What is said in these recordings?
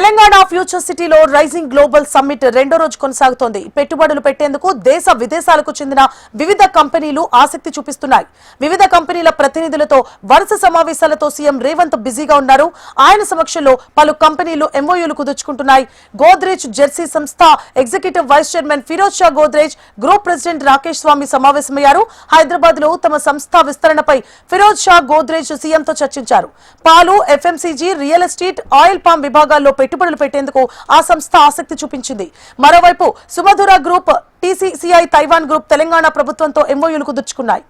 Telangana future సిటీలో rising global summit రెండో రోజు కొనసాగుతోంది. పెట్టుబడులు పెట్టేందుకు దేశ విదేశాలకు చెందిన వివిధ కంపెనీలు ఆసక్తి చూపిస్తున్నాయి. వివిధ కంపెనీల ప్రతినిధులతో వరుస సమావేశాలతో సీఎం రేవంత్ బిజీగా ఉన్నారు. ఆయన సమక్షంలో పలు కంపెనీలు ఎంఓయూలు కుదుర్చుకుంటున్నాయి. గోద్రేజ్ జెర్సీ సంస్థ executive vice chairman Firoz Shah Godrej group president Rakesh Swami సమావేశమయ్యారు. హైదరాబాద్ లో తమ సంస్థ విస్తరణపై ఫిరోజ్ షా గోద్రేజ్ సీఎంతో చర్చించారు. పాలు, FMCG, real estate, oil palm విభాగాల్లో పెట్టుబడులు పెట్టేందుకు ఆ సంస్థ ఆసక్తి చూపించింది. మరోవైపు సుమధుర గ్రూప్, టీసీసీఐ తైవాన్ గ్రూప్ తెలంగాణ ప్రభుత్వంతో ఎంఓయూలు కుదుర్చుకున్నాయి.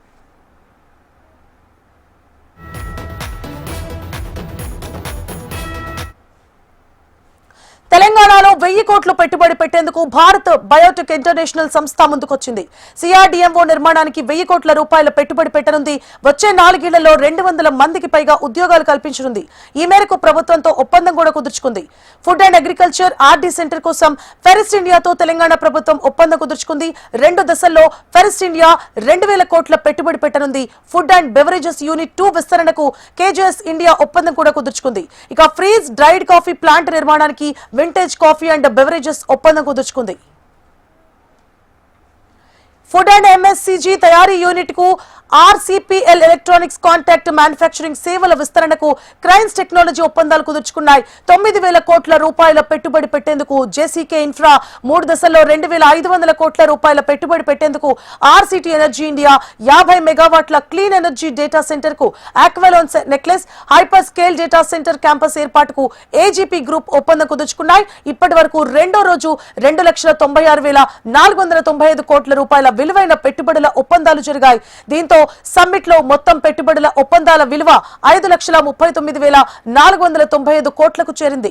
తెలంగాణలో 1000 కోట్లు పెట్టుబడి పెట్టేందుకు భారత్ బయోటెక్ ఇంటర్నేషనల్ సంస్థ ముందుకొచ్చింది. సిఆర్డీఎంఓ నిర్మాణానికి 1000 కోట్ల రూపాయల పెట్టుబడి పెట్టనుంది. వచ్చే 4 ఏళ్లలో 200 మందికి పైగా ఉద్యోగాలు కల్పించనుంది. ఈ మేరకు ప్రభుత్వంతో ఒప్పందం కూడా కుదుర్చుకుంది. Food and agriculture RD centre కోసం ఫెరిస్ట్ ఇండియాతో తెలంగాణ ప్రభుత్వం ఒప్పందం కుదుర్చుకుంది. 2 దశల్లో ఫెరిస్ట్ ఇండియా 2000 కోట్ల పెట్టుబడి పెట్టనుంది. ఫుడ్ అండ్ బెవరేజెస్ యూనిట్ 2 విస్తరణకు కేజీఎస్ ఇండియా ఒప్పందం కూడా కుదుర్చుకుంది. ఇక ఫ్రీజ్ డ్రైడ్ కాఫీ ప్లాంట్ నిర్మాణానికి వింటేజ్ కాఫీ అండ్ బెవరేజెస్ ఒప్పందం కుదుర్చుకుంది. ఫుడ్ అండ్ ఎంఎస్సీజీ తయారీ యూనిట్ కు ఆర్సీపీఎల్ ఎలక్ట్రానిక్స్ కాంటాక్ట్ మ్యానుఫ్యాక్చరింగ్ సేవల విస్తరణకు క్రైన్స్ టెక్నాలజీ ఒప్పందాలు కుదుర్చుకున్నాయి. 9000 కోట్ల రూపాయల పెట్టుబడి పెట్టేందుకు జేసీకే ఇన్ఫ్రా 3 దశల్లో 2500 కోట్ల రూపాయల పెట్టుబడి పెట్టేందుకు ఆర్సీటీ ఎనర్జీ ఇండియా 50 మెగావాట్ల క్లీన్ ఎనర్జీ డేటా సెంటర్ కు ఆక్వాలోన్ నెక్లెస్ hyper scale data centre campus ఏర్పాటుకు ఏజీపీ గ్రూప్ ఒప్పందం కుదుర్చుకున్నాయి. ఇప్పటి వరకు రెండో రోజు 2,96,495 కోట్ల రూపాయల విలువైన పెట్టుబడుల ఒప్పందాలు జరిగాయి. దీంతో సమ్మిట్ లో మొత్తం పెట్టుబడుల ఒప్పందాల విలువ 5,39,495 కోట్లకు చేరింది.